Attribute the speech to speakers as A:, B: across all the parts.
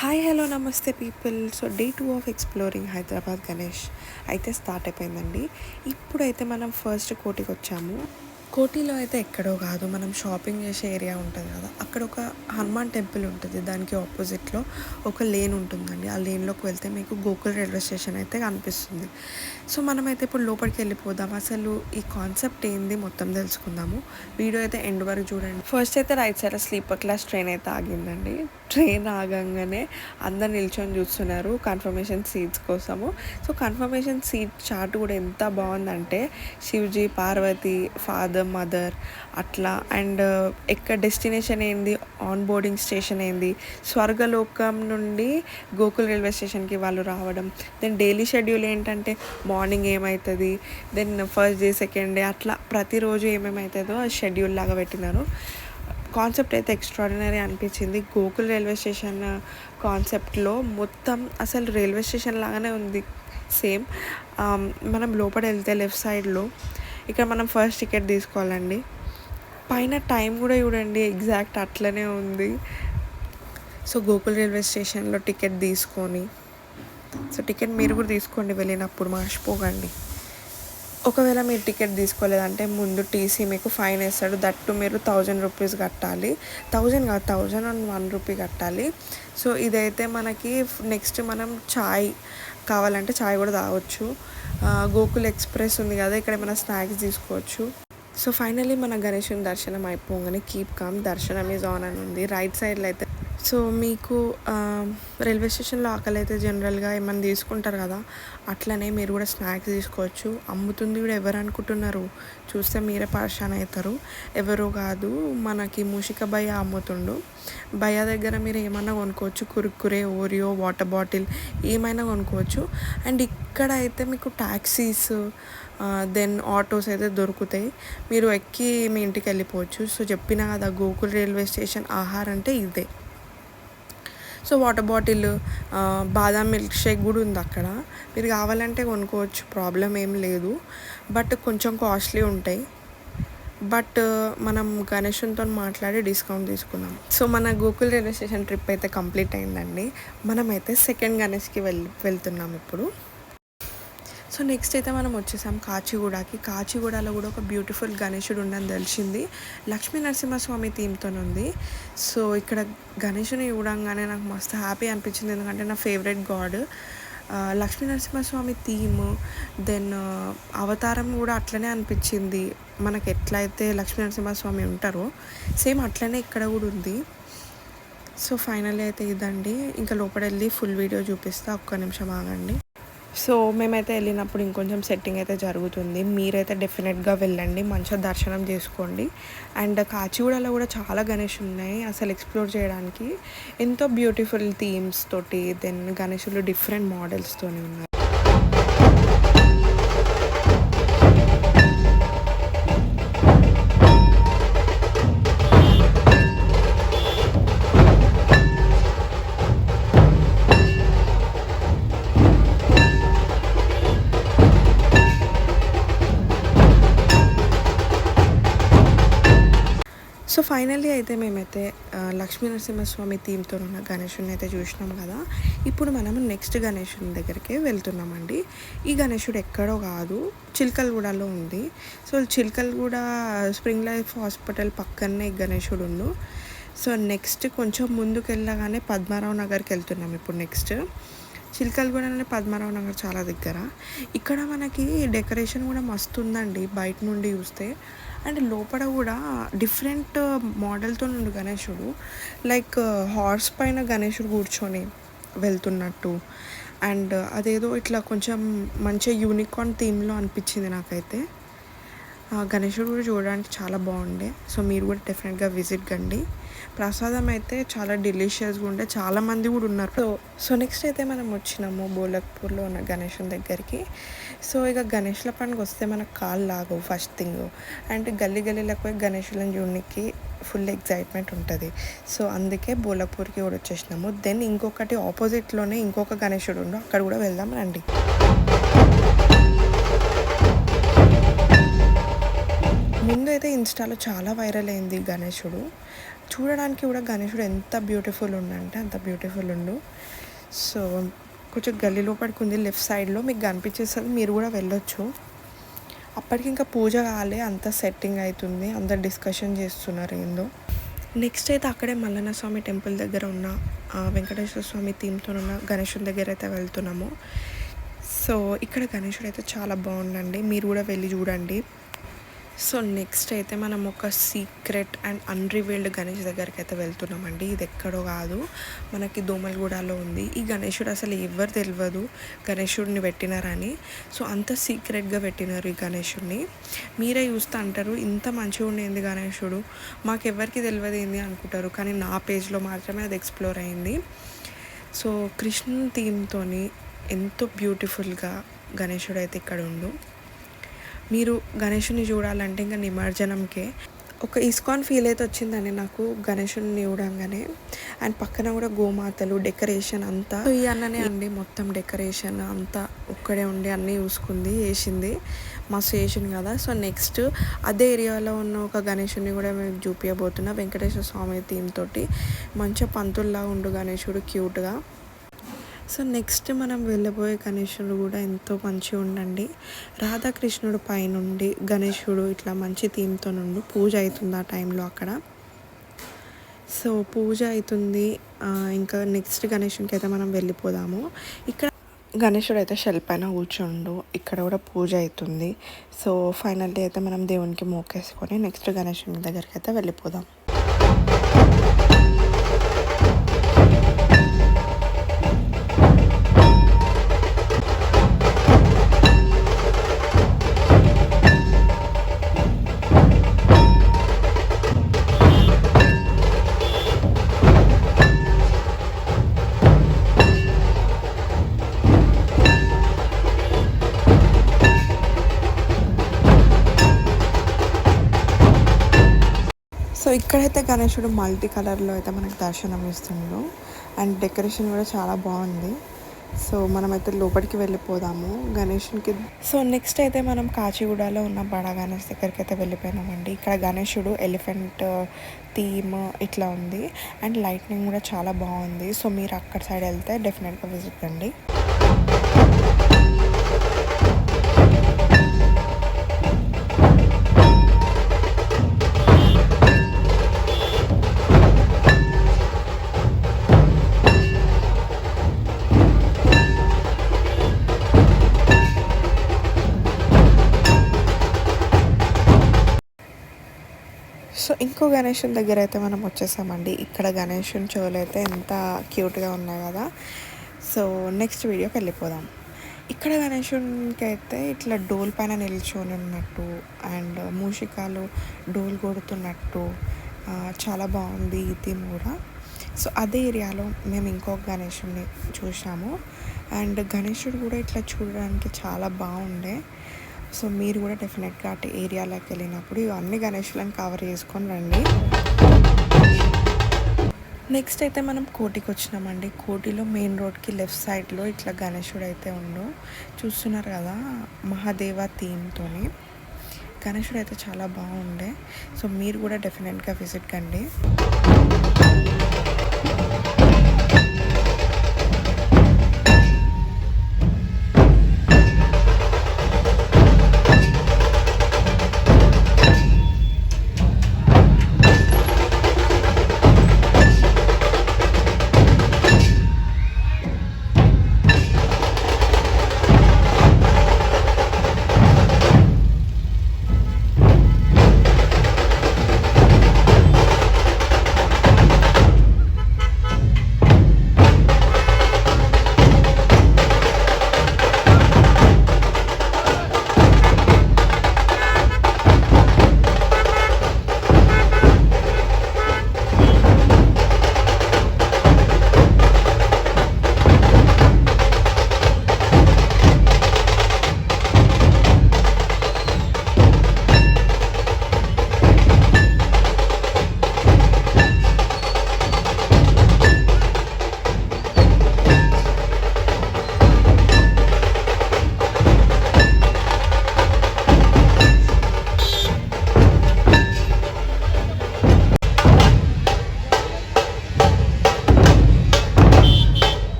A: Hi hello నమస్తే people. So day 2 of exploring Hyderabad Ganesh అయితే start అయిపోయిందండి. ఇప్పుడైతే మనం ఫస్ట్ కోటికి వచ్చాము. కోటిలో అయితే ఎక్కడో కాదు, మనం షాపింగ్ చేసే ఏరియా ఉంటుంది కదా, అక్కడ ఒక హనుమాన్ టెంపుల్ ఉంటుంది. దానికి ఆపోజిట్లో ఒక లేన్ ఉంటుందండి. ఆ లేన్లోకి వెళ్తే మీకు గోకుల్ రైల్వే స్టేషన్ అయితే కనిపిస్తుంది. సో మనమైతే ఇప్పుడు లోపలికి వెళ్ళిపోదాం. అసలు ఈ కాన్సెప్ట్ ఏంది మొత్తం తెలుసుకుందాము. వీడియో అయితే ఎండ్ వరకు చూడండి. ఫస్ట్ అయితే right side sleeper class train అయితే ఆగిందండి. ట్రైన్ ఆగంగానే అందరు నిల్చొని చూస్తున్నారు కన్ఫర్మేషన్ సీట్స్ కోసము. సో కన్ఫర్మేషన్ సీట్ చార్ట్ కూడా ఎంత బాగుందంటే శివజీ, పార్వతి, ఫాదర్, మదర్ అట్లా, అండ్ ఎక్కడ డెస్టినేషన్ ఏంది, ఆన్ బోర్డింగ్ స్టేషన్ ఏంది, స్వర్గలోకం నుండి గోకుల్ రైల్వే స్టేషన్కి వాళ్ళు రావడం, దెన్ డైలీ షెడ్యూల్ ఏంటంటే మార్నింగ్ ఏమవుతుంది, then first day second day అట్లా ప్రతిరోజు ఏమేమవుతుందో ఆ షెడ్యూల్ లాగా పెట్టినారు. కాన్సెప్ట్ అయితే ఎక్స్ట్రాడినరీ అనిపించింది. గోకుల్ రైల్వే స్టేషన్ కాన్సెప్ట్లో మొత్తం అసలు రైల్వే స్టేషన్ లాగానే ఉంది సేమ్. మనం లోపల వెళ్తే లెఫ్ట్ సైడ్లో ఇక్కడ మనం ఫస్ట్ టికెట్ తీసుకోవాలండి. పైన టైం కూడా చూడండి, ఎగ్జాక్ట్ అట్లనే ఉంది. సో గోకుల్ రైల్వే స్టేషన్లో టికెట్ తీసుకొని, సో టికెట్ మీరు కూడా తీసుకోండి వెళ్ళినప్పుడు, మర్చిపోకండి. ఒకవేళ మీరు టికెట్ తీసుకోలేదంటే ముందు టీసీ మీకు ఫైన్ వేస్తాడు. దట్టు మీరు 1000 రూపీస్ కట్టాలి. 1000 కాదు, 1001 రూపీ కట్టాలి. సో ఇదైతే మనకి నెక్స్ట్ మనం చాయ్ కావాలంటే చాయ్ కూడా తాగొచ్చు. గోకుల్ ఎక్స్ప్రెస్ ఉంది కదా, ఇక్కడ ఏమైనా స్నాక్స్ తీసుకోవచ్చు. సో ఫైనలీ మన గణేశుని దర్శనం అయిపోగానే కీప్ కామ్, దర్శనం ఈజ్ ఆన్ అని ఉంది రైట్ సైడ్లో అయితే. సో మీకు రైల్వే స్టేషన్లో ఆకలి అయితే జనరల్గా ఏమైనా తీసుకుంటారు కదా, అట్లనే మీరు కూడా స్నాక్స్ తీసుకోవచ్చు. అమ్ముతుంది కూడా ఎవరు అనుకుంటున్నారు, చూస్తే మీరే పరేషాన్ అవుతారు. ఎవరో కాదు, మనకి మూషిక భయ్య అమ్ముతుండు. భయ్య దగ్గర మీరు ఏమైనా కొనుక్కోవచ్చు, కురుకురే, ఓరియో, వాటర్ బాటిల్ ఏమైనా కొనుక్కోవచ్చు. అండ్ ఇక్కడ అయితే మీకు ట్యాక్సీస్, దెన్ ఆటోస్ అయితే దొరుకుతాయి. మీరు ఎక్కి మీ ఇంటికి వెళ్ళిపోవచ్చు. సో చెప్పినా కదా, గోకుల్ రైల్వే స్టేషన్ ఆహారం అంటే ఇదే. సో వాటర్ బాటిల్, బాదాం మిల్క్ షేక్ కూడా ఉంది అక్కడ. మీరు కావాలంటే కొనుక్కోవచ్చు, ప్రాబ్లం ఏం లేదు. బట్ కొంచెం కాస్ట్లీ ఉంటాయి. బట్ మనం గణేశునితో మాట్లాడి డిస్కౌంట్ తీసుకున్నాం. సో మన గోకుల్ రైల్వే స్టేషన్ ట్రిప్ అయితే కంప్లీట్ అయిందండి. మనమైతే సెకండ్ గణేష్కి వెళ్తున్నాం ఇప్పుడు. సో నెక్స్ట్ అయితే మనం వచ్చేసాం కాచిగూడకి. కాచిగూడలో కూడా ఒక బ్యూటిఫుల్ గణేశుడు ఉండని తెలిసింది. లక్ష్మీ నరసింహస్వామి థీమ్తో ఉంది. సో ఇక్కడ గణేశుని చూడంగానే నాకు మస్తు హ్యాపీ అనిపించింది, ఎందుకంటే నా favourite god. Lakshmi Narasimhaswamy theme, then అవతారం కూడా అట్లనే అనిపించింది. మనకు ఎట్లయితే లక్ష్మీ నరసింహస్వామి ఉంటారో సేమ్ అట్లనే ఇక్కడ కూడా ఉంది. సో ఫైనల్ అయితే ఇదండి. ఇంకా లోపల వెళ్ళి ఫుల్ వీడియో చూపిస్తా, ఒక్క నిమిషం ఆగండి. సో మేమైతే వెళ్ళినప్పుడు ఇంకొంచెం సెట్టింగ్ అయితే జరుగుతుంది. మీరైతే డెఫినెట్గా వెళ్ళండి, మంచిగా దర్శనం చేసుకోండి. అండ్ కాచిగూడలో కూడా చాలా గణేష్ ఉన్నాయి అసలు ఎక్స్ప్లోర్ చేయడానికి. ఎంతో బ్యూటిఫుల్ థీమ్స్ తోటి, దెన్ గణేషులు డిఫరెంట్ మోడల్స్తో ఉన్నారు. సో ఫైనల్లీ అయితే మేమైతే లక్ష్మీ నరసింహస్వామి థీమ్తో ఉన్న గణేశుని అయితే చూసినాం కదా. ఇప్పుడు మనం నెక్స్ట్ గణేశుని దగ్గరికి వెళ్తున్నామండి. ఈ గణేశుడు ఎక్కడో కాదు, చిలకలగూడలో ఉంది. So Chilkalguda spring life hospital పక్కనే గణేశుడు ఉండు. సో నెక్స్ట్ కొంచెం ముందుకు వెళ్ళగానే పద్మారావు నగర్కి వెళ్తున్నాం ఇప్పుడు. నెక్స్ట్ చిలకలగూడలోనే పద్మారావు నగర్ చాలా దగ్గర. ఇక్కడ మనకి డెకరేషన్ కూడా మస్తు ఉందండి బయట నుండి చూస్తే. అండ్ లోపల కూడా డిఫరెంట్ మోడల్తో నుండి గణేశుడు, లైక్ హార్స్ పైన గణేశుడు కూర్చొని వెళ్తున్నట్టు. అండ్ అదేదో ఇట్లా కొంచెం మంచిగా యూనికార్న్ థీమ్లో అనిపించింది నాకైతే. గణేశుడు కూడా చూడడానికి చాలా బాగుండే. సో మీరు కూడా డెఫినెట్గా విజిట్ కండి. ప్రసాదం అయితే చాలా డెలిషియస్గా ఉండే, చాలామంది కూడా ఉన్నారు. సో నెక్స్ట్ అయితే మనం వచ్చినాము బోలక్పూర్లో ఉన్న గణేశుని దగ్గరికి. సో ఇక గణేష్ల పండుగ వస్తే మనకు కాళ్ళు లాగవు ఫస్ట్ థింగ్. అండ్ గల్లీ గల్లీలకు పోయి గణేశులను చూడడానికి ఫుల్ ఎగ్జైట్మెంట్ ఉంటుంది. సో అందుకే బోలక్పూర్కి కూడా వచ్చేసినాము. దెన్ ఇంకొకటి ఆపోజిట్లోనే ఇంకొక గణేశుడు ఉండు, అక్కడ కూడా వెళ్దాం రండి. ముందు అయితే ఇన్స్టాలో చాలా వైరల్ అయింది గణేశుడు. చూడడానికి కూడా గణేశుడు ఎంత బ్యూటిఫుల్ ఉండంటే అంత బ్యూటిఫుల్ ఉండు. సో కొంచెం గల్లీ లోపలికి ఉంది, లెఫ్ట్ సైడ్లో మీకు కనిపించేస్తుంది, మీరు కూడా వెళ్ళొచ్చు. అప్పటికి ఇంకా పూజ కాలే, అంత సెట్టింగ్ అవుతుంది, అందరు డిస్కషన్ చేస్తున్నారు ఏందో. నెక్స్ట్ అయితే అక్కడే మల్లన్న స్వామి టెంపుల్ దగ్గర ఉన్న వెంకటేశ్వర స్వామి థీమ్తో ఉన్న గణేశుని దగ్గర అయితే వెళ్తున్నాము. సో ఇక్కడ గణేశుడు అయితే చాలా బాగుందండి, మీరు కూడా వెళ్ళి చూడండి. సో నెక్స్ట్ అయితే మనం ఒక సీక్రెట్ అండ్ అన్రివీల్డ్ గణేష్ దగ్గరికి అయితే వెళ్తున్నామండి. ఇది ఎక్కడో కాదు, మనకి దోమలగూడలో ఉంది. ఈ గణేశుడు అసలు ఎవరు తెలియదు గణేశుడిని పెట్టినారని. సో అంత సీక్రెట్గా పెట్టినారు ఈ గణేశుడిని. మీరే చూస్తే అంటారు ఇంత మంచిగా ఉండేది గణేశుడు, మాకెవ్వరికి తెలియదు ఏంది అనుకుంటారు, కానీ నా పేజ్లో మాత్రమే అది ఎక్స్ప్లోర్ అయింది. సో కృష్ణ థీమ్తో ఎంతో బ్యూటిఫుల్గా గణేశుడు అయితే ఇక్కడ ఉండు. మీరు గణేశుని చూడాలంటే ఇంకా నిమజ్జనంకే ఒక ఇస్కాన్ ఫీల్ అయితే వచ్చిందండి నాకు గణేశుని చూడంగానే. అండ్ పక్కన కూడా గోమాతలు, డెకరేషన్ అంతా ఈ అన్ననే అండి మొత్తం డెకరేషన్ అంతా ఒక్కడే ఉండి అన్నీ చూసుకుంది, వేసింది, మస్తు వేసింది కదా. సో నెక్స్ట్ అదే ఏరియాలో ఉన్న ఒక గణేశుని కూడా మేము చూపించబోతున్నా, వెంకటేశ్వర స్వామి థీమ్ తోటి. మంచిగా పంతుల్లా ఉండు గణేశుడు క్యూట్గా. సో నెక్స్ట్ మనం వెళ్ళబోయే గణేశుడు కూడా ఎంతో మంచిగా ఉండండి. రాధాకృష్ణుడు పైనుండి గణేశుడు ఇట్లా మంచి థీమ్తో నుండి పూజ అవుతుంది ఆ టైంలో అక్కడ. సో పూజ అవుతుంది, ఇంకా నెక్స్ట్ గణేశునికి అయితే మనం వెళ్ళిపోదాము. ఇక్కడ గణేశుడు అయితే షెల్ పైన కూర్చుండు, ఇక్కడ కూడా పూజ అవుతుంది. సో ఫైనల్లీ అయితే మనం దేవునికి మోకేసుకొని నెక్స్ట్ గణేశుని దగ్గరికి అయితే వెళ్ళిపోదాం. సో ఇక్కడైతే గణేశుడు మల్టీ కలర్లో అయితే మనకు దర్శనం ఇస్తుండు, అండ్ డెకరేషన్ కూడా చాలా బాగుంది. సో మనమైతే లోపలికి వెళ్ళిపోదాము గణేశునికి. సో నెక్స్ట్ అయితే మనం కాచిగూడలో ఉన్న బడా గణేష్ దగ్గరికి అయితే వెళ్ళిపోయినామండి. ఇక్కడ గణేశుడు ఎలిఫెంట్ థీమ్ ఇట్లా ఉంది, అండ్ లైట్నింగ్ కూడా చాలా బాగుంది. సో మీరు అక్కడ సైడ్ వెళ్తే డెఫినెట్గా విజిట్ కండి. సో ఇంకో గణేశుని దగ్గర అయితే మనం వచ్చేసామండి. ఇక్కడ గణేశుని చెవులు అయితే ఎంత క్యూట్గా ఉన్నాయి కదా. సో నెక్స్ట్ వీడియోకి వెళ్ళిపోదాం. ఇక్కడ గణేశునికి అయితే ఇట్లా డోల్ పైన నిల్చొని ఉన్నట్టు అండ్ మూషికాలు డోల్ కొడుతున్నట్టు చాలా బాగుంది ఈ థీమ్ కూడా. సో అదే ఏరియాలో మేము ఇంకొక గణేశుని చూసాము, అండ్ గణేశుడు కూడా ఇట్లా చూడడానికి చాలా బాగుండే. సో మీరు కూడా డెఫినెట్గా అటు ఏరియాలోకి వెళ్ళినప్పుడు ఇవన్నీ గణేశులను కవర్ చేసుకొని రండి. నెక్స్ట్ అయితే మనం కోటికి వచ్చినామండి. కోటిలో మెయిన్ రోడ్కి లెఫ్ట్ సైడ్లో ఇట్లా గణేశుడు అయితే ఉండు, చూస్తున్నారు కదా, మహాదేవ థీమ్తో. గణేశుడు అయితే చాలా బాగుండే. సో మీరు కూడా డెఫినెట్గా విజిట్ కండి.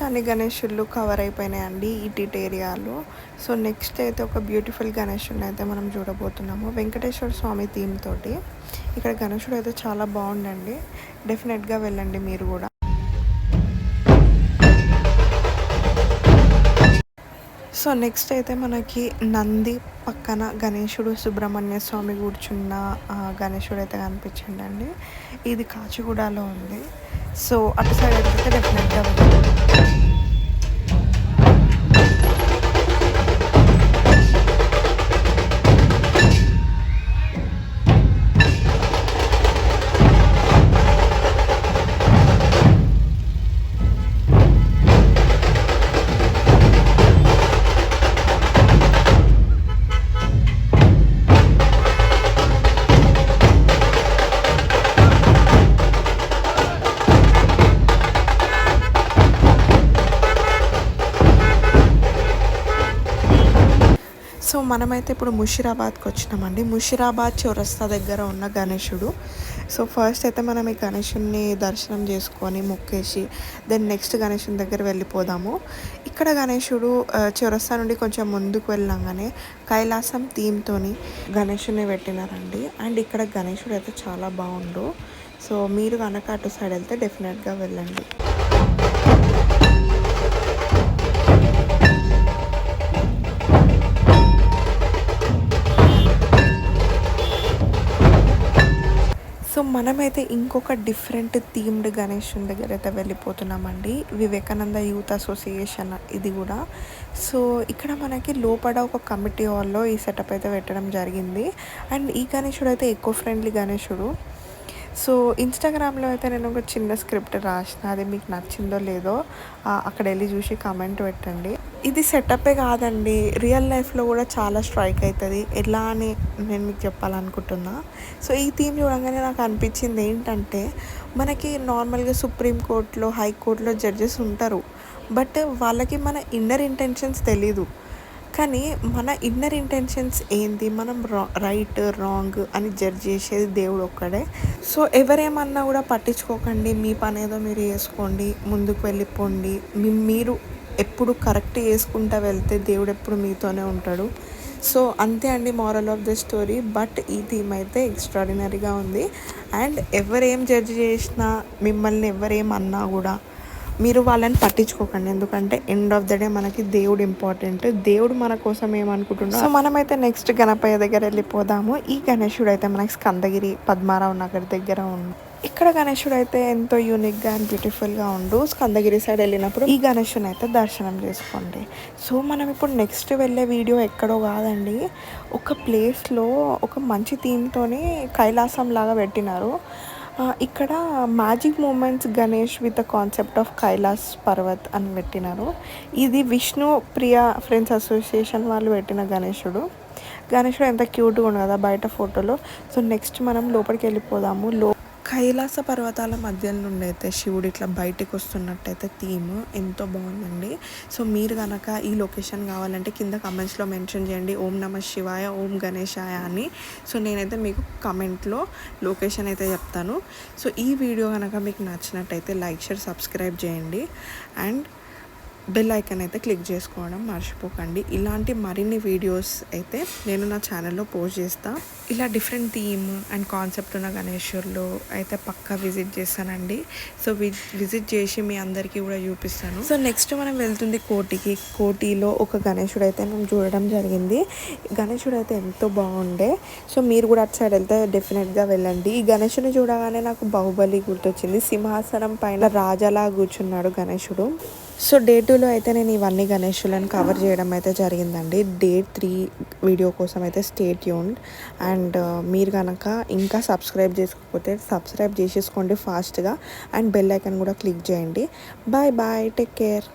A: అన్ని గణేషులు కవర్ అయిపోయినాయండి ఈ ఏరియాలో. సో నెక్స్ట్ అయితే ఒక బ్యూటిఫుల్ గణేషుడిని అయితే మనం చూడబోతున్నాము వెంకటేశ్వర స్వామి థీమ్ తోటి. ఇక్కడ గణేషుడు అయితే చాలా బాగుండండి, డెఫినెట్గా వెళ్ళండి మీరు కూడా. సో నెక్స్ట్ అయితే మనకి నంది పక్కన గణేశుడు సుబ్రహ్మణ్య స్వామి కూర్చున్న గణేశుడు అయితే కనిపించండి. ఇది కాచిగూడలో ఉంది. సో అటు సైడ్ అయితే డెఫినెట్గా సో మనమైతే ఇప్పుడు ముషిరాబాద్కి వచ్చినామండి. ముషిరాబాద్ చౌరస్తా దగ్గర ఉన్న గణేశుడు. సో ఫస్ట్ అయితే మనం ఈ గణేశుడిని దర్శనం చేసుకొని మొక్కేసి దెన్ నెక్స్ట్ గణేశుని దగ్గర వెళ్ళిపోదాము. ఇక్కడ గణేశుడు చౌరస్తా నుండి కొంచెం ముందుకు వెళ్ళంగానే కైలాసం థీమ్తోని గణేశుని పెట్టినారండి. అండ్ ఇక్కడ గణేశుడు అయితే చాలా బాగుండు. సో మీరు కనుక అటు సైడ్ వెళ్తే డెఫినెట్గా వెళ్ళండి. సో మనమైతే ఇంకొక డిఫరెంట్ థీమ్డ్ గణేశుని దగ్గర అయితే వెళ్ళిపోతున్నామండి. వివేకానంద యూత్ అసోసియేషన్ ఇది కూడా. సో ఇక్కడ మనకి లోపల ఒక కమిటీ హాల్లో ఈ సెటప్ అయితే పెట్టడం జరిగింది. అండ్ ఈ గణేశుడు అయితే ఎకో ఫ్రెండ్లీ గణేశుడు. సో ఇన్స్టాగ్రామ్లో అయితే నేను ఒక చిన్న స్క్రిప్ట్ రాసిన, అది మీకు నచ్చిందో లేదో అక్కడ వెళ్ళి చూసి కామెంట్ పెట్టండి. ఇది సెటప్పే కాదండి, రియల్ లైఫ్లో కూడా చాలా స్ట్రైక్ అవుతుంది. ఎలా అని నేను మీకు చెప్పాలనుకుంటున్నా. సో ఈ థీమ్ చూడగానే నాకు అనిపించింది ఏంటంటే, మనకి నార్మల్గా సుప్రీంకోర్టులో హైకోర్టులో జడ్జెస్ ఉంటారు, బట్ వాళ్ళకి మన ఇన్నర్ ఇంటెన్షన్స్ తెలీదు. కానీ మన ఇన్నర్ ఇంటెన్షన్స్ ఏంది, మనం రైట్ రాంగ్ అని జడ్జ్ చేసేది దేవుడు ఒక్కడే. సో ఎవరేమన్నా కూడా పట్టించుకోకండి, మీ పని ఏదో మీరు చేసుకోండి, ముందుకు వెళ్ళిపోండి. మీరు ఎప్పుడు కరెక్ట్ చేసుకుంటూ వెళ్తే దేవుడు ఎప్పుడు మీతోనే ఉంటాడు. సో అంతే అండి moral of the story. But ఈ థీమ్ అయితే ఎక్స్ట్రాడినరీగా ఉంది. అండ్ ఎవరేం జడ్జ్ చేసినా, మిమ్మల్ని ఎవరేమన్నా కూడా మీరు వాళ్ళని పట్టించుకోకండి. ఎందుకంటే ఎండ్ ఆఫ్ ద డే మనకి దేవుడు ఇంపార్టెంట్. దేవుడు మన కోసం ఏమనుకుంటున్నాం. సో మనమైతే నెక్స్ట్ గణపయ్య దగ్గర వెళ్ళిపోదాము. ఈ గణేశుడు అయితే మనకి స్కందగిరి పద్మారావు నగర్ దగ్గర ఉంది. ఇక్కడ గణేశుడు అయితే ఎంతో యూనిక్గా అండ్ బ్యూటిఫుల్గా ఉండు. స్కందగిరి సైడ్ వెళ్ళినప్పుడు ఈ గణేశుని అయితే దర్శనం చేసుకోండి. సో మనం ఇప్పుడు నెక్స్ట్ వెళ్ళే వీడియో ఎక్కడో కాదండి, ఒక ప్లేస్లో ఒక మంచి థీమ్తోని కైలాసం లాగా పెట్టినారు. ఇక్కడ magic moments Ganesh with the concept of Kailash Parvat అని పెట్టినారు. ఇది విష్ణు ప్రియ ఫ్రెండ్స్ అసోసియేషన్ వాళ్ళు పెట్టిన గణేశుడు ఎంత క్యూట్గా ఉంది కదా బయట ఫోటోలో. సో నెక్స్ట్ మనం లోపలికి వెళ్ళిపోదాము. కైలాస పర్వతాల మధ్య నుండి అయితే శివుడు ఇట్లా బయటకు వస్తున్నట్టయితే థీమ్ ఎంతో బాగుందండి. సో మీరు కనుక ఈ లొకేషన్ కావాలంటే కింద కమెంట్స్లో మెన్షన్ చేయండి, ఓం నమ శివాయ, ఓం గణేశాయ అని. సో నేనైతే మీకు కమెంట్లో లొకేషన్ అయితే చెప్తాను. సో ఈ వీడియో కనుక మీకు నచ్చినట్టయితే లైక్, షేర్, సబ్స్క్రైబ్ చేయండి. అండ్ బెల్ ఐకాన్ అయితే క్లిక్ చేసుకోవడం మర్చిపోకండి. ఇలాంటి మరిన్ని వీడియోస్ అయితే నేను నా ఛానల్లో పోస్ట్ చేస్తాను. ఇలా డిఫరెంట్ థీమ్ అండ్ కాన్సెప్ట్ ఉన్న గణేశ్వర్లో అయితే పక్కా విజిట్ చేస్తానండి. సో విజిట్ చేసి మీ అందరికీ కూడా చూపిస్తాను. సో నెక్స్ట్ మనం వెళ్తుంది కోటికి. కోటిలో ఒక గణేశుడు అయితే మనం చూడడం జరిగింది. గణేశుడు అయితే ఎంతో బాగుండే. సో మీరు కూడా అటు సైడ్ వెళ్తే డెఫినెట్గా వెళ్ళండి. ఈ గణేశుని చూడగానే నాకు బాహుబలి గుర్తొచ్చింది. సింహాసనం పైన రాజాలా కూర్చున్నాడు గణేశుడు. సో డే 2లో అయితే నేను ఇవన్నీ గణేశులను కవర్ చేయడం అయితే జరిగిందండి. డే 3 వీడియో కోసం అయితే స్టే ట్యూన్డ్. అండ్ మీరు కనుక ఇంకా సబ్స్క్రైబ్ చేసుకోకపోతే సబ్స్క్రైబ్ చేసేసుకోండి ఫాస్ట్గా. అండ్ బెల్ ఐకాన్ కూడా క్లిక్ చేయండి. Bye bye, take care.